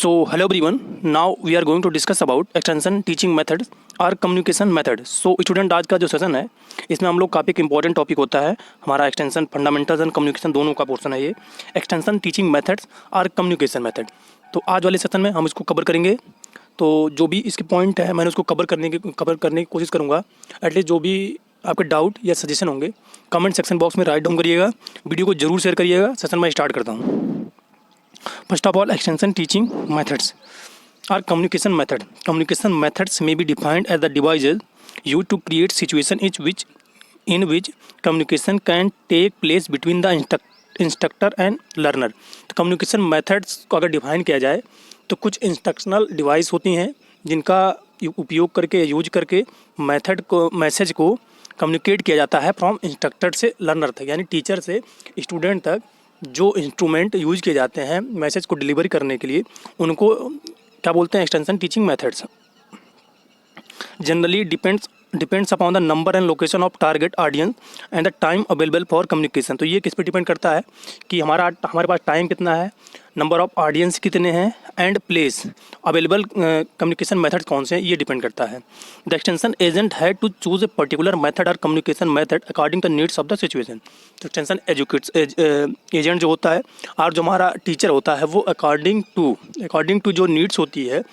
So hello everyone, now we are going to discuss about extension teaching methods और communication method. So student, आज का जो session है इसमें हम लोग काफ़ी एक इंपॉर्टेंट टॉपिक होता है हमारा एक्सटेंशन फंडामेंटल्स एंड कम्युनिकेशन दोनों का पोर्शन है ये एक्सटेंशन टीचिंग मेथड्स और कम्युनिकेशन मेथड। तो आज वाले सेशन में हम इसको कवर करेंगे। तो जो भी इसके पॉइंट है मैंने उसको कवर करने की कोशिश करूँगा। एटलीस्ट जो भी आपके डाउट या सजेशन होंगे कमेंट सेक्शन बॉक्स में राइट डाउन करिएगा, वीडियो को जरूर शेयर करिएगा। सेशन में स्टार्ट करता हूँ। First of all, extension teaching methods or communication method. Communication methods may be defined as the devices used to create situation in which communication can take place between the instructor and learner. तो communication methods को अगर define किया जाए तो कुछ instructional device होती हैं जिनका उपयोग करके यूज करके मैसेज को कम्युनिकेट किया जाता है फ्रॉम इंस्ट्रक्टर से लर्नर तक, यानी टीचर से स्टूडेंट तक। जो इंस्ट्रूमेंट यूज किए जाते हैं मैसेज को डिलीवर करने के लिए उनको क्या बोलते हैं, extension teaching methods. Generally depends upon the number and location of target audience and the time available for communication. तो ये किस पे डिपेंड करता है कि हमारे पास टाइम कितना है, नंबर ऑफ ऑडियंस कितने हैं and place available communication method कौन से हैं, ये डिपेंड करता है। द एक्सटेंशन एजेंट है to choose a particular method और communication method according the needs of the situation. तो एक्सटेंशन एजेंट जो होता है और जो हमारा टीचर होता है वो अकॉर्डिंग टू जो नीड्स होती है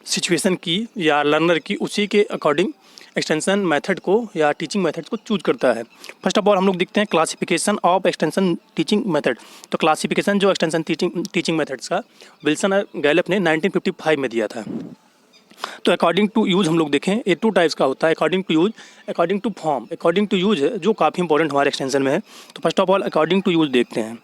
सिचुएशन की या लर्नर की, उसी के अकॉर्डिंग एक्सटेंशन मेथड को या टीचिंग मेथड को चूज करता है। फर्स्ट ऑफ ऑल हम लोग देखते हैं classification of extension teaching method. तो क्लासिफिकेशन जो एक्सटेंशन टीचिंग मेथड्स का विल्सन और गैलप ने 1955 में दिया था। तो अकॉर्डिंग टू यूज हम लोग देखें ये टू टाइप्स का होता है, according to use, according to form. According to use है जो काफ़ी इंपॉर्टेंट हमारे एक्सटेंशन में है। तो first of all according to use देखते हैं।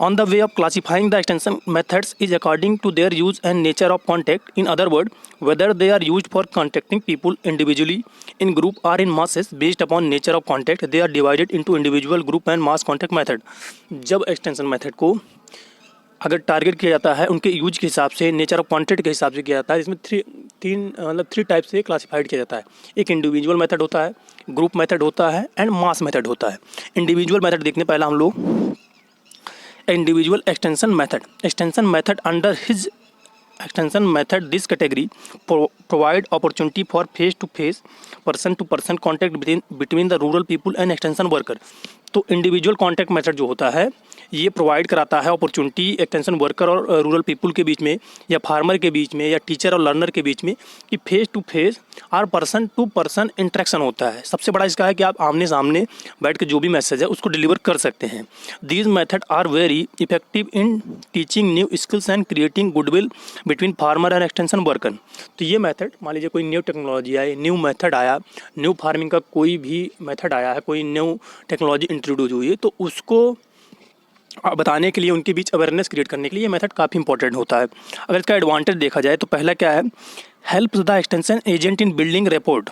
On the way of classifying the extension methods is according to their use and nature of contact. In other words, whether they are used for contacting people individually, in group or in masses, based upon nature of contact, they are divided into individual, group and mass contact method. जब extension method को अगर target किया जाता है उनके use के हिसाब से, नेचर ऑफ कॉन्टेक्ट के हिसाब से किया जाता है। इसमें थ्री टाइप से क्लासीफाइड किया जाता है। एक इंडिविजुअल मेथड होता है, ग्रुप मेथड होता है एंड मास मेथड होता है। इंडिविजुअल मेथड देखने पहला हम लोग individual extension method under his extension method this category provide opportunity for face to face person to person contact between the rural people and extension worker। तो individual contact method जो होता है ये provide कराता है अपॉर्चुनिटी एक्सटेंशन वर्कर और rural people के बीच में या फार्मर के बीच में या टीचर और लर्नर के बीच में कि फेस टू फेस और पर्सन टू पर्सन इंटरेक्शन होता है। सबसे बड़ा इसका है कि आप आमने सामने बैठ के जो भी मैसेज है उसको डिलीवर कर सकते हैं। These method are very effective in teaching new skills and creating goodwill between farmer and extension worker. तो ये मेथड, मान लीजिए कोई न्यू टेक्नोलॉजी आई, न्यू मेथड आया, न्यू फार्मिंग का कोई भी मेथड आया है, कोई न्यू टेक्नोलॉजी इंट्रोड्यूस हुई है, तो उसको बताने के लिए उनके बीच अवेयरनेस क्रिएट करने के लिए ये मेथड काफ़ी इंपॉर्टेंट होता है। अगर इसका एडवांटेज देखा जाए तो पहला क्या है, help the extension agent in building rapport.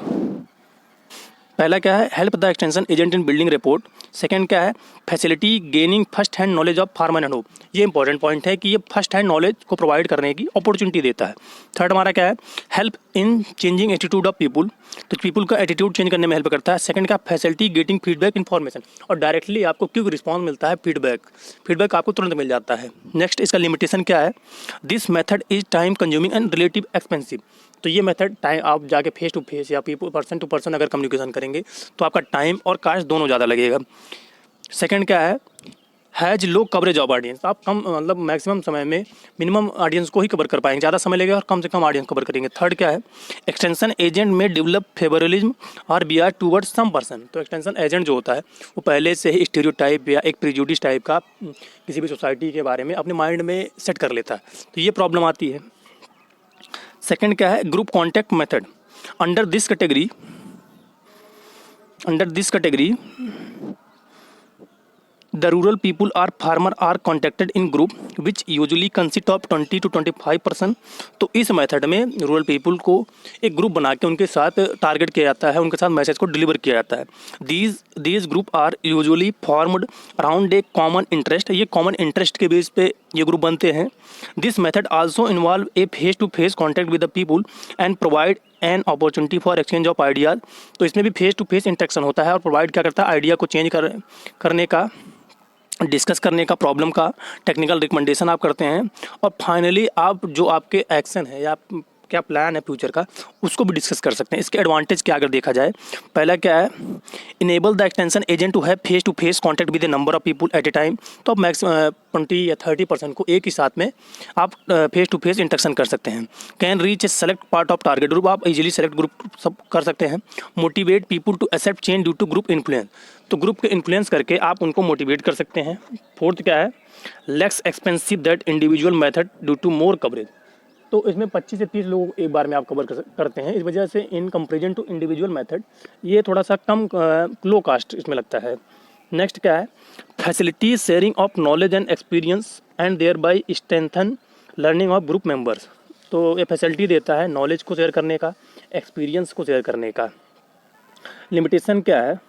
पहला क्या है, help the extension agent in building report. Second क्या है, facility gaining first hand knowledge of farmer and hope. ये इंपॉर्टेंट पॉइंट है कि ये फर्स्ट हैंड नॉलेज को प्रोवाइड करने की अपॉर्चुनिटी देता है। थर्ड हमारा क्या है, help in changing attitude of people. तो पीपुल का एटीट्यूड चेंज करने में हेल्प करता है। सेकंड क्या, फैसिलिटी गेटिंग फीडबैक इन्फॉर्मेशन, और डायरेक्टली आपको क्यों रिस्पॉन्स मिलता है, फीडबैक आपको तुरंत मिल जाता है। नेक्स्ट इसका लिमिटेशन क्या है, this method is time consuming and relative expensive. तो ये मेथड टाइम, आप जाके फेस टू फेस या पीपल पर्सन टू पर्सन अगर कम्युनिकेशन करेंगे तो आपका टाइम और कास्ट दोनों ज़्यादा लगेगा। सेकंड क्या है, has low coverage of audience. आप कम मैक्सिमम समय में मिनिमम ऑडियंस को ही कवर कर पाएंगे, ज़्यादा समय लगेगा और कम से कम ऑडियंस कवर करेंगे। थर्ड क्या है, एक्सटेंशन एजेंट में डेवलप फेवरलिज्म और बियस टूवर्ड्स सम पर्सन। तो एक्सटेंशन एजेंट जो होता है वो पहले से ही स्टीरियोटाइप या एक प्रिजुडिस टाइप का किसी भी सोसाइटी के बारे में अपने माइंड में सेट कर लेता है, तो ये प्रॉब्लम आती है। सेकंड क्या है, group contact method. Under this category the rural people or farmer are contacted in group which usually consist of 20 to 25%। तो इस मेथड में रूरल पीपल को एक ग्रुप बना के उनके साथ टारगेट किया जाता है, उनके साथ मैसेज को डिलीवर किया जाता है। These group are usually formed around a common interest. ये कॉमन इंटरेस्ट के बेस पे ये ग्रुप बनते हैं। This method also involve a face to face contact with the people and provide an opportunity for exchange of ideas. तो इसमें भी face to face interaction होता है और प्रोवाइड क्या करता है, आइडिया को चेंज करने का डिस्कस करने का प्रॉब्लम का, टेक्निकल रिकमेंडेशन आप करते हैं, और फाइनली आप जो आपके एक्शन है या क्या प्लान है फ्यूचर का, उसको भी डिस्कस कर सकते हैं। इसके एडवांटेज क्या अगर देखा जाए, पहला क्या है, enable the extension agent to have face to face contact with a number of people at a time. तो आप मैक्सिमम 20 या 30% को एक ही साथ में आप फेस टू फेस इंटरेक्शन कर सकते हैं। Can reach a select part of target group, आप इजीली सेलेक्ट ग्रुप सब कर सकते हैं। Motivate people to accept change due to group influence, तो ग्रुप के इन्फ्लुएंस करके आप उनको मोटिवेट कर सकते हैं। फोर्थ क्या है, less expensive that individual method due to more coverage, तो इसमें 25 से 30 लोग एक बार में आप कवर करते हैं, इस वजह से in comparison to individual method ये थोड़ा सा कम लो कास्ट इसमें लगता है। नेक्स्ट क्या है, facility sharing of knowledge and experience and thereby strengthen learning of group members, तो ये फैसिलिटी देता है नॉलेज को शेयर करने का, एक्सपीरियंस को शेयर करने का। लिमिटेशन क्या है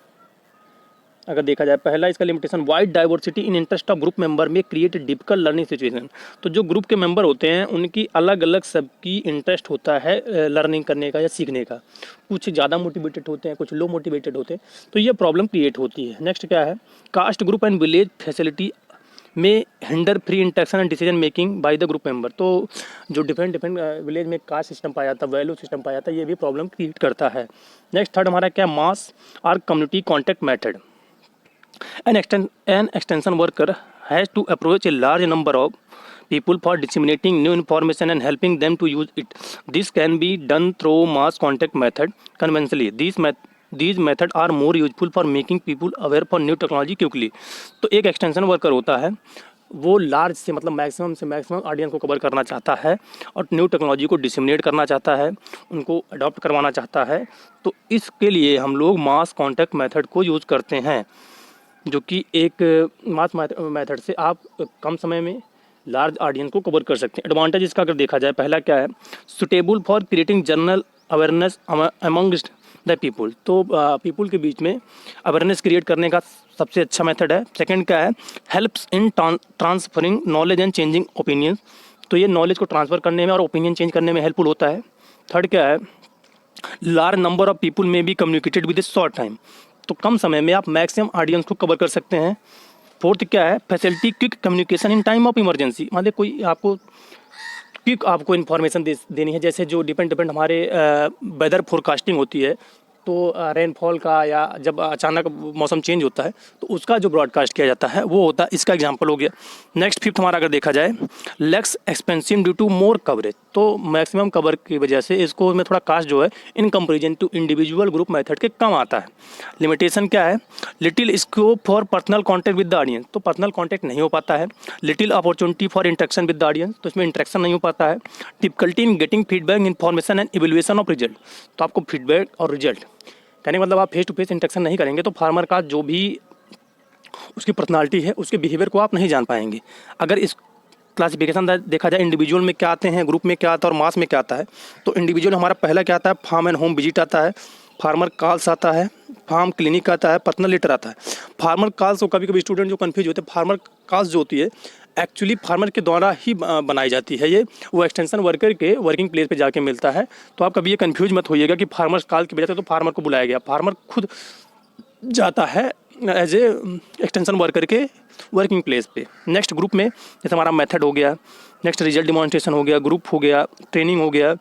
अगर देखा जाए, पहला इसका limitation, wide diversity in interest of group member में क्रिएट डिफिकल्ट लर्निंग सिचुएशन, तो जो ग्रुप के मेंबर होते हैं उनकी अलग अलग सबकी इंटरेस्ट होता है लर्निंग करने का या सीखने का, कुछ ज़्यादा मोटिवेटेड होते हैं, कुछ लो मोटिवेटेड होते हैं, तो ये प्रॉब्लम क्रिएट होती है। नेक्स्ट क्या है, caste group and village facility में hinder free interaction and decision making by the group member, तो जो डिफरेंट विलेज में कास्ट सिस्टम पाया जाता है, वैल्यू सिस्टम पाया जाता है, ये भी प्रॉब्लम क्रिएट करता है। नेक्स्ट थर्ड हमारा क्या, मास और community contact method, An extension worker has to approach a large number of people for disseminating new information and helping them to use it. This can be done through mass contact method. Conventionally, these methods are more useful for making people aware for new technology quickly. तो एक extension worker होता है, वो large से मतलब maximum से maximum audience को cover करना चाहता है और न्यू टेक्नोलॉजी को डिसमिनेट करना चाहता है, उनको अडॉप्ट करवाना चाहता है, तो इसके लिए हम लोग मास कॉन्टैक्ट मेथड को यूज़ करते हैं, जो कि एक मास मेथड से आप कम समय में लार्ज ऑडियंस को कवर कर सकते हैं। एडवांटेज इसका अगर देखा जाए, पहला क्या है, suitable for creating general awareness amongst the people, तो पीपल के बीच में अवेयरनेस क्रिएट करने का सबसे अच्छा मेथड है। सेकंड क्या है, helps in transferring knowledge and changing opinions, तो ये नॉलेज को ट्रांसफ़र करने में और ओपिनियन चेंज करने में हेल्पफुल होता है। थर्ड क्या है, लार्ज नंबर ऑफ पीपल में be communicated with A short time, तो कम समय में आप मैक्सिमम ऑडियंस को कवर कर सकते हैं। फोर्थ क्या है, facility quick communication in time of emergency, मान लीजिए कोई आपको क्विक आपको इन्फॉर्मेशन देनी है, जैसे जो डिपेंड हमारे वेदर फोरकास्टिंग होती है, तो रेनफॉल का या जब अचानक मौसम चेंज होता है तो उसका जो ब्रॉडकास्ट किया जाता है वो होता है, इसका एग्जांपल हो गया। नेक्स्ट फिफ्थ हमारा अगर देखा जाए, less expensive due to more coverage, तो मैक्सिमम कवर की वजह से इसको में थोड़ा कास्ट जो है in comparison to individual group method के कम आता है। लिमिटेशन क्या है, little scope for personal contact with the audience, तो पर्सनल कॉन्टैक्ट नहीं हो पाता है। Little opportunity for interaction with the audience, तो इसमें इंटरेक्शन नहीं हो पाता है। Difficulty in getting feedback information and evaluation of result, तो आपको फीडबैक और रिजल्ट कहने का मतलब आप फेस टू फेस इंटरेक्शन नहीं करेंगे तो फार्मर का जो भी उसकी पर्सनालिटी है, उसके बिहेवियर को आप नहीं जान पाएंगे। अगर इस क्लासिफिकेशन देखा जाए, इंडिविजुअल में क्या आते हैं, ग्रुप में क्या आता है और मास में क्या आता है, तो इंडिविजुअल हमारा पहला क्या आता है, फार्म एंड होम विजिट आता है, फार्मर कॉल्स आता है, फार्म क्लिनिक आता है, पर्सनल लेटर आता है। फार्मर कॉल्स को कभी कभी स्टूडेंट जो कन्फ्यूज होते हैं, फार्मर कॉल्स जो होती है एक्चुअली फार्मर के द्वारा ही बनाई जाती है, ये वो एक्सटेंशन वर्कर के वर्किंग प्लेस पे जाके मिलता है। तो आप कभी ये कंफ्यूज मत होइएगा कि फार्मर कॉल की वजह से तो फार्मर को बुलाया गया, फार्मर खुद जाता है एज ए एक्सटेंशन वर्कर के वर्किंग प्लेस पे। नेक्स्ट ग्रुप में जैसे हमारा मेथड हो गया, नेक्स्ट रिजल्ट डिमॉन्स्ट्रेशन हो गया, ग्रुप हो गया, ट्रेनिंग हो गया,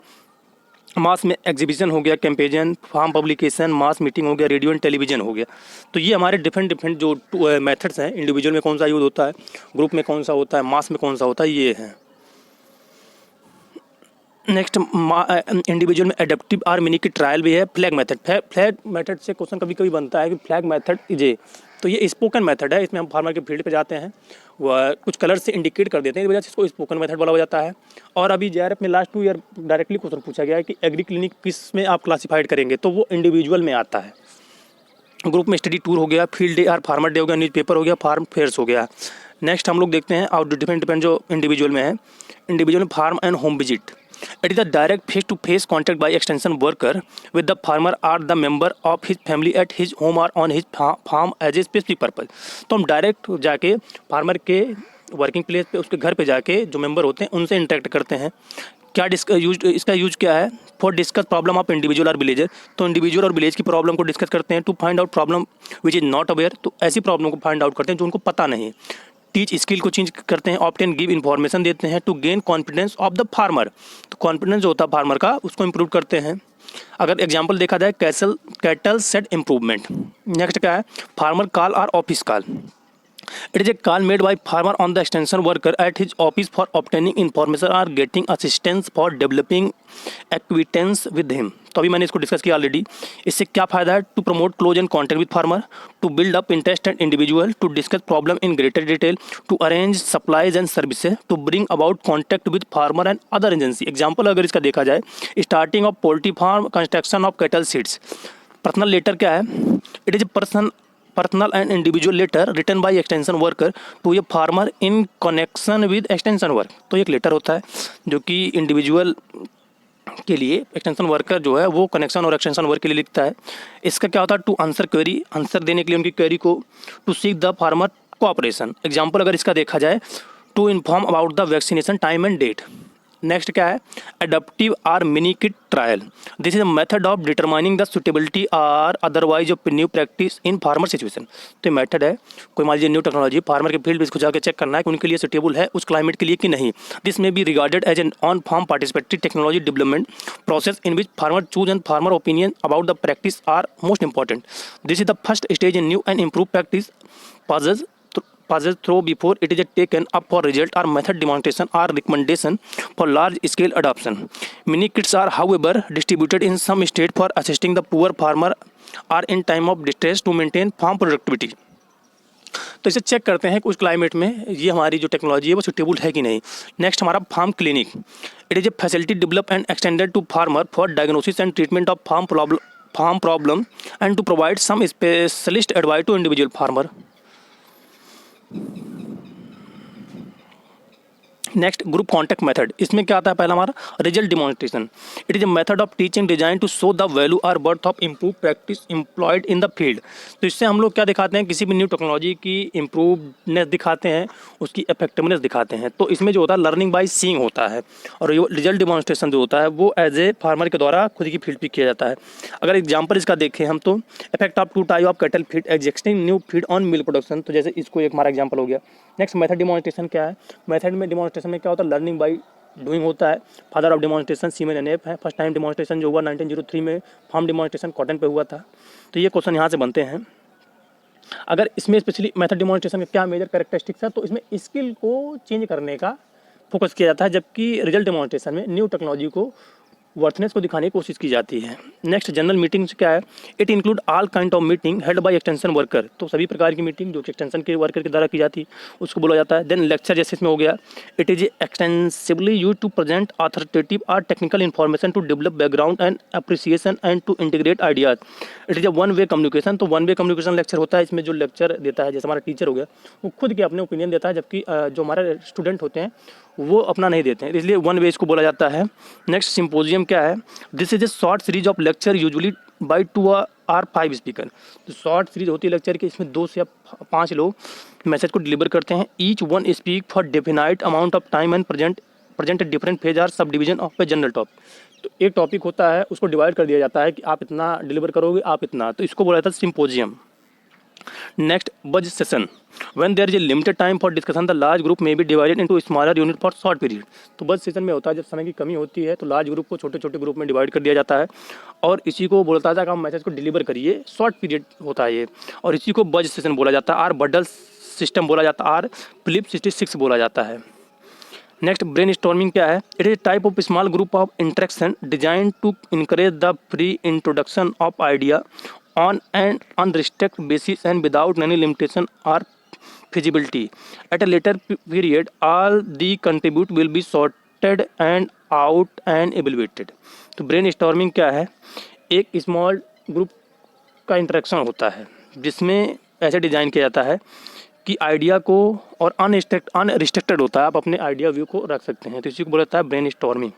मास में एग्जीबिशन हो गया, कैंपेजन, फार्म पब्लिकेशन, मास मीटिंग हो गया, रेडियो एंड टेलीविजन हो गया। तो ये हमारे डिफरेंट जो मेथड्स हैं, इंडिविजुअल में कौन सा यूज़ होता है, ग्रुप में कौन सा होता है, मास में कौन सा होता है, ये है। नेक्स्ट इंडिविजुअल में एडेप्टिव और मिनी की ट्रायल भी है। फ्लैग मेथड, फ्लैग मेथड से क्वेश्चन कभी कभी बनता है कि फ्लैग मेथड इजे, तो ये स्पोकन मेथड है, इसमें हम फार्मर के फील्ड पे जाते हैं, वह कुछ कलर से इंडिकेट कर देते हैं, इस वजह से इसको स्पोकन मेथड बोला जाता है। और अभी JRF में लास्ट 2 ईयर डायरेक्टली क्वेश्चन पूछा गया है कि एग्री क्लिनिक किस में आप क्लासीफाइड करेंगे, तो वो इंडिविजुअल में आता है। ग्रुप में स्टडी टूर हो गया, फील्ड डे और फार्मर डे हो गया, न्यूज़पेपर हो गया, फार्म फेयर्स हो गया। नेक्स्ट हम लोग देखते हैं और डिफरेंट जो इंडिविजुअल में है, इंडिविजुअल में farm and home visit, it is a direct face-to-face contact by extension worker with the farmer or the member of his family at his home or on his farm as a specific purpose। तो हम direct जाके farmer के working place पे, उसके घर पे जाके जो मेंबर होते हैं उनसे इंटरेक्ट करते हैं। क्या इसका यूज क्या है? For discuss problem of individual और विलेजर। तो इंडिविजुअल और विलेज की प्रॉब्लम को डिस्कस करते हैं। To find out problem which is not aware, तो ऐसी प्रॉब्लम को फाइंड आउट करते हैं जो उनको पता नहीं है। टीच स्किल को चेंज करते हैं। ऑप्टेन गिव इन्फॉर्मेशन देते हैं। To gain confidence of the farmer, तो कॉन्फिडेंस जो होता है फार्मर का उसको इम्प्रूव करते हैं। अगर एग्जाम्पल देखा जाए कैटल सेट इम्प्रूवमेंट। नेक्स्ट क्या है? फार्मर कॉल और office call. It is a call made by farmer on the extension worker at his office for obtaining information or getting assistance for developing acquaintance with him। तो अभी मैंने इसको discuss किया already. इससे क्या फ़ायदा है? To promote close and contact with farmer, to build up interest and individual, to discuss problem in greater detail, to arrange supplies and services, to bring about contact with farmer and other agency. Example अगर इसका देखा जाए, starting of poultry farm, construction of cattle seeds. Personal letter क्या है? It is a personal and individual letter written by extension worker to a farmer in connection with extension work। तो एक letter होता है जो कि इंडिविजुअल के लिए एक्सटेंशन वर्कर जो है वो कनेक्शन और एक्सटेंशन वर्क के लिए लिखता है। इसका क्या होता है? टू आंसर क्वेरी, आंसर देने के लिए उनकी क्वेरी को। To seek the farmer cooperation. Example अगर इसका देखा जाए, to inform about the vaccination time and date. Next क्या है? Adaptive or mini kit trial. This is a method of determining the suitability or otherwise of new practice in farmer situation. तो ये method है, कोई मान लीजिए new technology farmer के field में इसको जाकर चेक करना है कि उनके लिए सुटेबल है उस क्लाइमेट के लिए कि नहीं। This may be regarded as an on farm participatory technology development process in which farmer choose and farmer opinion about the practice are most important. This is the first stage in new and improve practice passes through before it is taken up for result or method demonstration or recommendation for large scale adoption। Mini kits are however distributed in some states for assisting the poor farmer or in time of distress to maintain farm productivity। तो इसे check करते हैं कि उस climate में ये हमारी जो टेक्नोलॉजी है वो सुटेबल है कि नहीं। नेक्स्ट हमारा farm clinic. It is a facility develop and extended to farmer for diagnosis and treatment of farm problem and to provide some specialist advice to individual farmer. Next group contact method. इसमें क्या आता है? पहला हमारा result demonstration. It is a method of teaching design to show the value और worth of improve practice employed in the field. तो इससे हम लोग क्या दिखाते हैं? किसी भी न्यू टेक्नोलॉजी की इम्प्रूवनेस दिखाते हैं, उसकी इफेक्टिवनेस दिखाते हैं। तो इसमें जो होता है लर्निंग बाय सीइंग होता है, और रिजल्ट डिमॉन्स्ट्रेशन जो होता है वो एज ए फार्मर के द्वारा खुद की फील्ड पर किया जाता है। अगर एग्जाम्पल इसका देखें हम, तो effect of two type of cattle feed existing new feed on milk production. तो जैसे इसको एक हमारा एग्जाम्पल हो गया। नेक्स्ट मेथड डिमॉन्स्ट्रेशन क्या है? मेथड में डिमॉन्स्ट्रेशन में क्या होता है? लर्निंग बाय डूइंग होता है। Father of demonstration Seaman and F है। फर्स्ट टाइम डिमॉन्स्ट्रेशन जो हुआ 1903 में फार्म डिमॉन्स्ट्रेशन कॉटन पे हुआ था। तो ये क्वेश्चन यहाँ से बनते हैं। अगर इसमें स्पेशली मेथड डिमॉन्स्ट्रेशन का क्या मेजर कैरेक्टरिस्टिक्स है, तो इसमें स्किल को चेंज करने का फोकस किया जाता है, जबकि रिजल्ट डिमॉन्स्ट्रेशन में न्यू टेक्नोलॉजी को वर्थनेस को दिखाने की कोशिश की जाती है। नेक्स्ट जनरल मीटिंग क्या है? It include all kind of meeting held by extension worker. तो सभी प्रकार की मीटिंग जो कि एक्सटेंशन के वर्कर के द्वारा की जाती है उसको बोला जाता है। देन लेक्चर जैसे इसमें हो गया, it is extensively use to present authoritative और technical information to develop background and appreciation and to integrate ideas. It is a one way communication. तो वन वे कम्युनिकेशन लेक्चर होता है। इसमें जो लेक्चर देता है, जैसे हमारा टीचर हो गया, वो खुद के अपने ओपिनियन देता है, जबकि जो हमारे स्टूडेंट होते हैं वो अपना नहीं देते हैं, इसलिए वन वे इसको बोला जाता है। नेक्स्ट सिंपोजियम क्या है? This is a short series of lecture usually by 2 or 5 speaker. तो शॉर्ट सीरीज होती है लेक्चर की, इसमें 2 से 5 लोग मैसेज को डिलीवर करते हैं। Each one speak for definite amount of time and present different phase or sub division of a general topic. तो एक टॉपिक होता है, उसको डिवाइड कर दिया जाता है कि आप इतना डिलीवर करोगे, आप इतना, तो इसको बोला जाता है सिंपोजियम। नेक्स्ट बज session. When there is a limited time for discussion, the large group may be divided into smaller unit for short period। तो बज सेशन में होता है जब समय की कमी होती है तो लार्ज ग्रुप को छोटे छोटे ग्रुप में डिवाइड कर दिया जाता है, और इसी को बोलता है कि हम मैसेज को डिलीवर करिए। शॉर्ट पीरियड होता है ये, और इसी को बज सेशन बोला जाता है, और बडल सिस्टम बोला जाता है, और फिलिप 66 बोला जाता है। नेक्स्ट ब्रेन स्टॉर्मिंग क्या है? It is type of small group of interaction design to encourage the free introduction of idea on an unrestricted basis and without any limitation or feasibility। At a later period, all the contribute will be sorted and out and evaluated। तो brain storming क्या है? एक small group का interaction होता है जिसमें ऐसे design किया जाता है कि आइडिया को, और अनरिस्ट्रिक्टेड होता है, आप अपने आइडिया व्यू को रख सकते हैं, तो इसी को बोला जाता है ब्रेन स्टॉर्मिंग।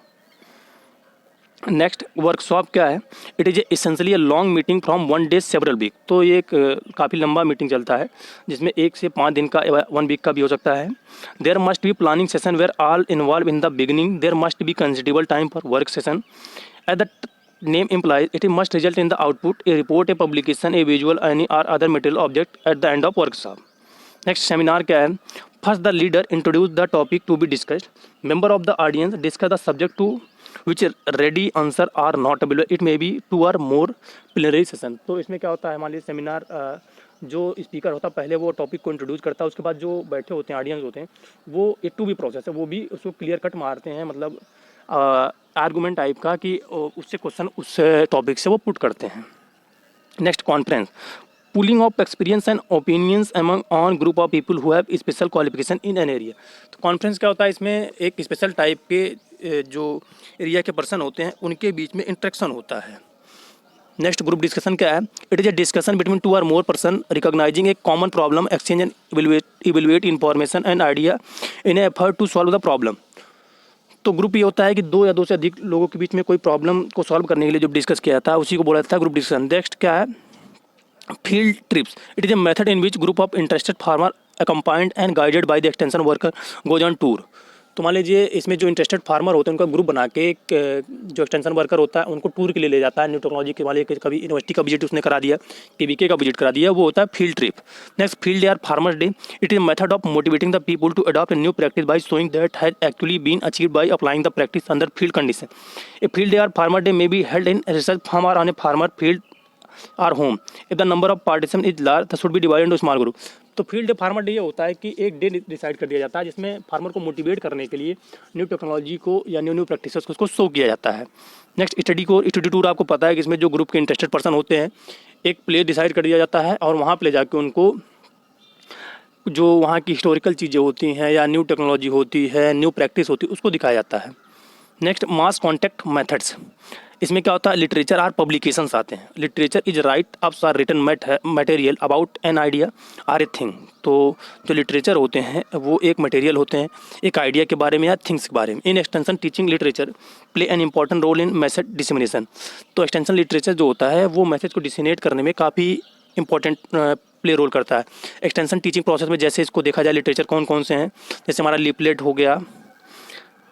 नेक्स्ट वर्कशॉप क्या है, it is essentially a long meeting from 1 day several week. तो ये एक काफ़ी लंबा मीटिंग चलता है जिसमें 1 से 5 दिन का 1 वीक का भी हो सकता है। There must be planning session where all involve in the beginning, there must be considerable time for work session at the name implies it must result in the output, a report, a publication, a visual, any or other material object at the end of workshop. Next seminar क्या है, first the leader introduce the topic to be discussed, member of the audience discuss the subject to which ready answer are not available, it may be 2 or more plenary session. तो इसमें क्या होता है, हमारे seminar जो speaker होता है पहले वो टॉपिक को इंट्रोड्यूस करता है, उसके बाद जो बैठे होते हैं ऑडियंस होते हैं वो ए टू बी प्रोसेस है, वो भी उसको क्लियर कट मारते हैं, मतलब आर्गूमेंट टाइप का कि उससे क्वेश्चन उस टॉपिक से वो पुट करते हैं। Next conference, pulling of experience and opinions among on group of people who have special qualification in an area. तो कॉन्फ्रेंस क्या होता है, इसमें एक स्पेशल टाइप के जो एरिया के पर्सन होते हैं उनके बीच में इंटरेक्शन होता है। नेक्स्ट ग्रुप डिस्कशन क्या है, it is a discussion between 2 or more person recognizing a common problem, exchange and evaluate information and idea in effort to solve the problem. तो ग्रुप ये होता है कि 2 या 2 से अधिक लोगों के बीच में कोई प्रॉब्लम को सॉल्व करने के लिए जो डिस्कस किया था उसी को बोला जाता है ग्रुप डिस्कशन। नेक्स्ट क्या है, field trips, it is a method in which group of interested farmer accompanied and guided by the extension worker goes on tour. तो मान लीजिए इसमें जो इंटरेस्टेड फार्मर होते हैं उनका ग्रुप बना के एक जो एक्सटेंशन वर्कर होता है उनको टूर के लिए ले जाता है, न्यू टेक्नोलॉजी के वाले कभी यूनिवर्सिटी का विजिट उसने करा दिया, केवीके का विजिट करा दिया, वो होता है field trip. Next field day or farmers day, it is method of motivating the people to adopt a new practice by showing that has actually been achieved by applying the practice under field condition. A field day or farmer day may be held in research farm और on a farmer field or home, if the number of participant is large the should be divided into small group. तो field day farmer day ये होता है कि एक day decide कर दिया जाता है जिसमें फार्मर को मोटिवेट करने के लिए न्यू टेक्नोलॉजी को या न्यू प्रैक्टिसेस को उसको शो किया जाता है। नेक्स्ट स्टडी टूर, आपको पता है कि इसमें जो ग्रुप के इंटरेस्टेड पर्सन होते हैं एक प्लेस डिसाइड कर दिया जाता है और वहाँ पर ले जाके उनको जो वहाँ की हिस्टोरिकल चीज़ें होती हैं या न्यू टेक्नोलॉजी होती है, न्यू प्रैक्टिस होती है, उसको दिखाया जाता है। नेक्स्ट मास कॉन्टैक्ट मेथड्स, इसमें क्या होता है, लिटरेचर आर पब्लिकेशंस आते हैं। Literature is write ups or written material about an idea or a thing. तो जो लिटरेचर होते हैं वो एक मटेरियल होते हैं एक आइडिया के बारे में या थिंग्स के बारे में। In extension teaching literature play an important role in message dissemination. तो एक्सटेंशन लिटरेचर जो होता है वो मैसेज को डिसमिनेट करने में काफ़ी इंपॉर्टेंट प्ले रोल करता है। एक्सटेंशन टीचिंग प्रोसेस में जैसे इसको देखा जाए लिटरेचर कौन कौन से हैं, जैसे हमारा लिपलेट हो गया,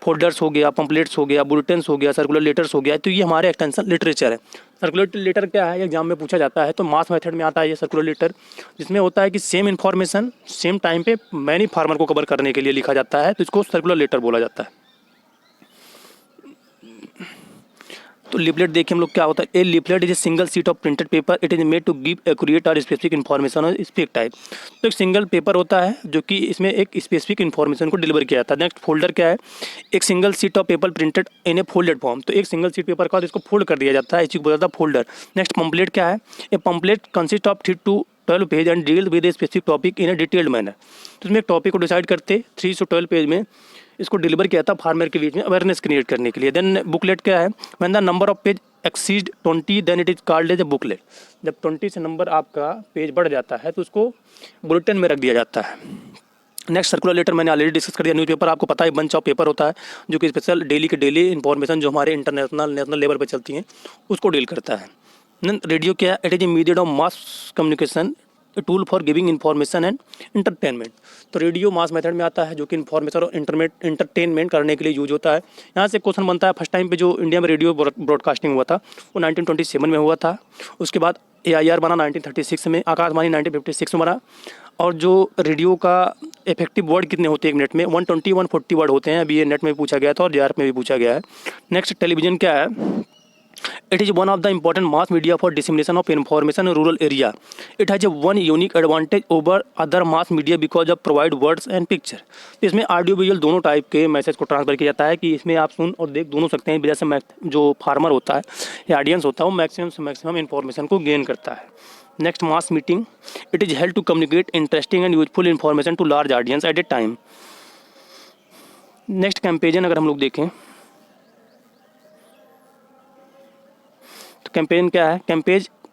फोल्डर्स हो गया, पम्पलेट्स हो गया, बुलेटिन्स हो गया, सर्कुलर लेटर्स हो गया, तो ये हमारे एक्सटेंशन लिटरेचर है। सर्कुलर लेटर क्या है, एग्जाम में पूछा जाता है, तो मास मेथड में आता है ये सर्कुलर लेटर, जिसमें होता है कि सेम इन्फॉर्मेशन सेम टाइम पे मैनी फार्मर को कवर करने के लिए लिखा जाता है, तो इसको सर्कुलर लेटर बोला जाता है। तो लिपलेट देखिए हम लोग क्या होता है, a leaflet is a single sheet of printed paper, it is made to give accurate और स्पेसिफिक इन्फॉर्मेशन और स्पेसिफिक टाइप। तो एक सिंगल पेपर होता है जो कि इसमें एक स्पेसिफिक इन्फॉर्मेशन को डिलीवर किया जाता है। नेक्स्ट फोल्डर क्या है, एक single sheet of paper printed in A folded form, तो एक सिंगल शीट पेपर का इसको फोल्ड कर दिया जाता है, इसी को बोला जाता है फोल्डर। नेक्स्ट पम्पलेट क्या है, a pamphlet consist of 3 to 12 page and deal with a specific topic in a detailed manner. तो इसमें एक टॉपिक को डिसाइड करते 3 से 12 पेज में इसको डिलीवर किया था फार्मर के बीच में अवेयरनेस क्रिएट करने के लिए। देन बुकलेट क्या है, when the number of page exceed 20 then it is called as a booklet. जब 20 से नंबर आपका पेज बढ़ जाता है तो उसको बुलेटिन में रख दिया जाता है। नेक्स्ट सर्कुलर लेटर मैंने ऑलरेडी डिस्कस कर दिया। न्यूज़पेपर आपको पता है बंच ऑफ पेपर होता है जो कि स्पेशल डेली के डेली इन्फॉर्मेशन जो हमारे इंटरनेशनल नेशनल लेवल पर चलती हैं उसको डील करता है। रेडियो क्या है, it is a medium of mass communication, tool for giving information and entertainment. तो रेडियो मास मेथड में आता है जो कि इन्फॉर्मेशन और इंटरटेनमेंट करने के लिए यूज होता है। यहाँ से क्वेश्चन बनता है, फर्स्ट टाइम पे जो इंडिया में रेडियो ब्रॉडकास्टिंग हुआ था वो 1927 में हुआ था। उसके बाद AIR बना 1936 में, आकाशवाणी 1956 में बना। और जो रेडियो का इफेक्टिव वर्ड कितने होते हैं एक मिनट में, 120 140 वर्ड होते हैं। अभी ये नेट में भी पूछा गया था और JRF में भी पूछा गया है। नेक्स्ट टेलीविजन क्या है, it is one of the important mass media for dissemination of information in rural area. It has a one unique advantage over other mass media because of provide words and picture. तो इसमें audio visual दोनों type के message को transfer किया जाता है कि इसमें आप सुन और देख दोनों सकते हैं। जैसे जो फार्मर होता है या ऑडियंस होता है वो मैक्सिमम से मैक्सिमम इन्फॉर्मेशन को गेन करता है। Next mass meeting, it is held to communicate interesting and useful information to large audience at a time. Next campaign अगर हम लोग देखें तो कैंपेन क्या है,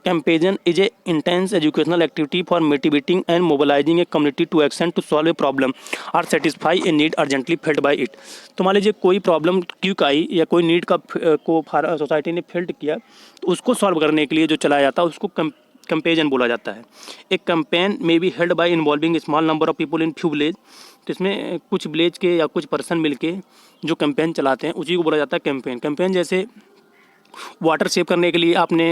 campaign is a intense educational activity for motivating and mobilizing a community to action to solve a problem or satisfy a need urgently felt by it। तो मान लीजिए कोई प्रॉब्लम क्यों आई या कोई नीड का को सोसाइटी ने फेल्ट किया, तो उसको सॉल्व करने के लिए जो चलाया जाता है उसको कैंपेन बोला जाता है। एक कैंपेन में be held by involving small number of people in few village. तो इसमें कुछ विलेज के या कुछ पर्सन मिलके जो कैंपेन चलाते हैं उसी को बोला जाता है कैंपेन। कैंपेन जैसे वाटर सेव करने के लिए आपने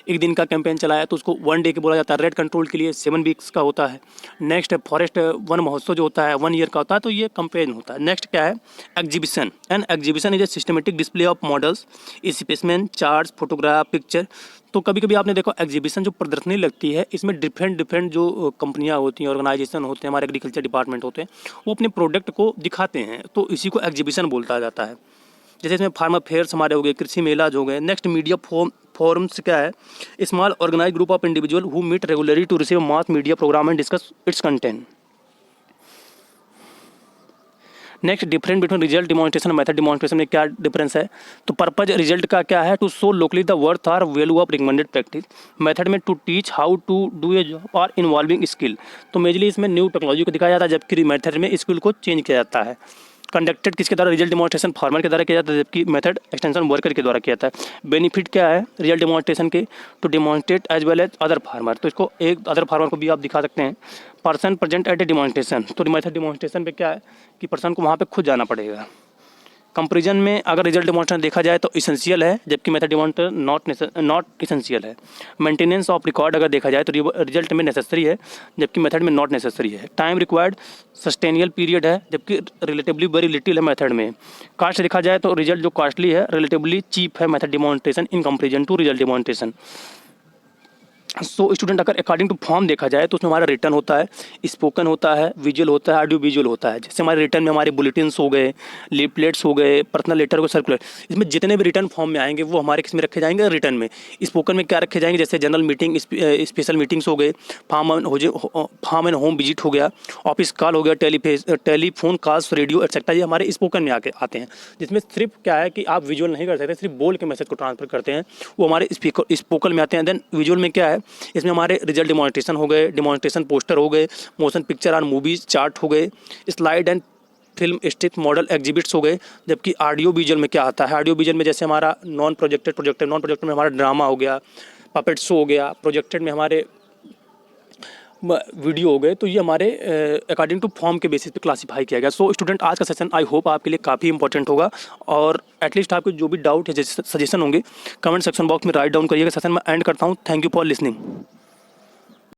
एक दिन का कैंपेन चलाया तो उसको 1 डे के बोला जाता है। रेड कंट्रोल के लिए 7 वीक्स का होता है। नेक्स्ट फॉरेस्ट वन महोत्सव जो होता है 1 ईयर का होता है, तो ये कैंपेन होता है। नेक्स्ट क्या है, exhibition. And exhibition is a systematic display of models, specimen, charts, photograph, picture. तो कभी कभी आपने देखो एग्जीबिशन जो प्रदर्शनी लगती है, इसमें डिफरेंट जो कंपनियां होती हैं, ऑर्गेनाइजेशन होते हैं, हमारे एग्रीकल्चर डिपार्टमेंट होते हैं, वो अपने प्रोडक्ट को दिखाते हैं, तो इसी को एग्जीबिशन बोलता जाता है। जैसे इसमें फार्मर फेयर्स हमारे हो गए, कृषि मेला जो हो गए। नेक्स्ट मीडिया फोरम्स क्या है, small organize group of individual who meet regularly to receive mass media program and discuss its content. Next difference between result demonstration और मेथड डिमॉन्स्ट्रेशन में क्या डिफरेंस है, तो पर्पज रिजल्ट का क्या है, to show locally the worth और value of recommended practice. Method में to teach how to do a job और इन्वॉल्विंग स्किल। तो मेजरली इसमें न्यू टेक्नोलॉजी को दिखाया जाता है, जबकि मेथड में स्किल को चेंज किया जाता है। कंडक्टेड किसके द्वारा, रिजल्ट डिमॉन्स्ट्रेशन फार्मर के द्वारा किया जाता है, जबकि मेथड एक्सटेंशन वर्कर के द्वारा किया जाता है। बेनिफिट क्या है रिजल्ट डिमॉन्स्ट्रेशन के, to demonstrate as well as other farmer. तो इसको एक अदर फार्मर को भी आप दिखा सकते हैं। Person present at A demonstration, तो मेथड डिमॉन्स्ट्रेशन पे क्या है कि पर्सन को वहाँ पे खुद जाना पड़ेगा। कंपेरिजन में अगर रिजल्ट डिमॉन्स्ट्रेशन देखा जाए तो इसेंशियल है, जबकि मेथड डिमॉन्स्ट्रेशन नॉट इसेंशियल है। मेंटेनेंस ऑफ रिकॉर्ड अगर देखा जाए तो रिजल्ट में नेसेसरी है, जबकि मेथड में नॉट नेसेसरी है। टाइम रिक्वायर्ड सस्टेनियल पीरियड है, जबकि रिलेटिवली वेरी लिटिल है मेथड में। कास्ट देखा जाए तो रिजल्ट जो कॉस्टली है रिलेटिवली चीप है method demonstration in comparison to result demonstration. So student अगर अकॉर्डिंग टू फॉर्म देखा जाए तो उसमें हमारा रिटर्न होता है, स्पोकन होता है, विजुअल होता है, ऑडियो विजुअल होता है। जैसे हमारे रिटर्न में हमारे बुलेटिन्स हो गए, लीफलेट्स हो गए, पर्सनल लेटर हो, सर्कुलर, इसमें जितने भी रिटर्न फॉर्म में आएंगे वो हमारे किस में रखे जाएंगे, रिटर्न में। स्पोकन में क्या रखे जाएंगे, जैसे जनरल मीटिंग, स्पेशल मीटिंग्स हो गए, फार्म एंड होम विजिट हो गया, ऑफिस कॉल हो गया, टेलीफोन कॉल्स, रेडियो एक्सेट्रा, ये हमारे स्पोकन में आते हैं। जिसमें सिर्फ क्या है कि आप विजुअल नहीं कर सकते, सिर्फ बोल के मैसेज को ट्रांसफर करते हैं, वो हमारे स्पोकन में आते हैं। देन विजुअल में क्या है, इसमें हमारे रिजल्ट डिमॉन्स्ट्रेशन हो गए, डिमॉन्स्ट्रेशन पोस्टर हो गए, मोशन पिक्चर और मूवीज चार्ट हो गए, slide and film stitch model exhibits हो गए। जबकि ऑडियो विजुअल में क्या आता है, ऑडियो विजुअल में जैसे हमारा नॉन प्रोजेक्टेड में हमारा ड्रामा हो गया, पपेट शो हो गया, प्रोजेक्टेड में हमारे वीडियो हो गए। तो ये हमारे अकॉर्डिंग टू फॉर्म के बेसिस पे क्लासीफाई किया गया। सो स्टूडेंट आज का सेशन आई होप आपके लिए काफ़ी इंपॉर्टेंट होगा, और एटलीस्ट आपके जो भी डाउट है, सजेशन होंगे, कमेंट सेक्शन बॉक्स में राइट डाउन करिएगा। सेशन में एंड करता हूँ। Thank you for listening.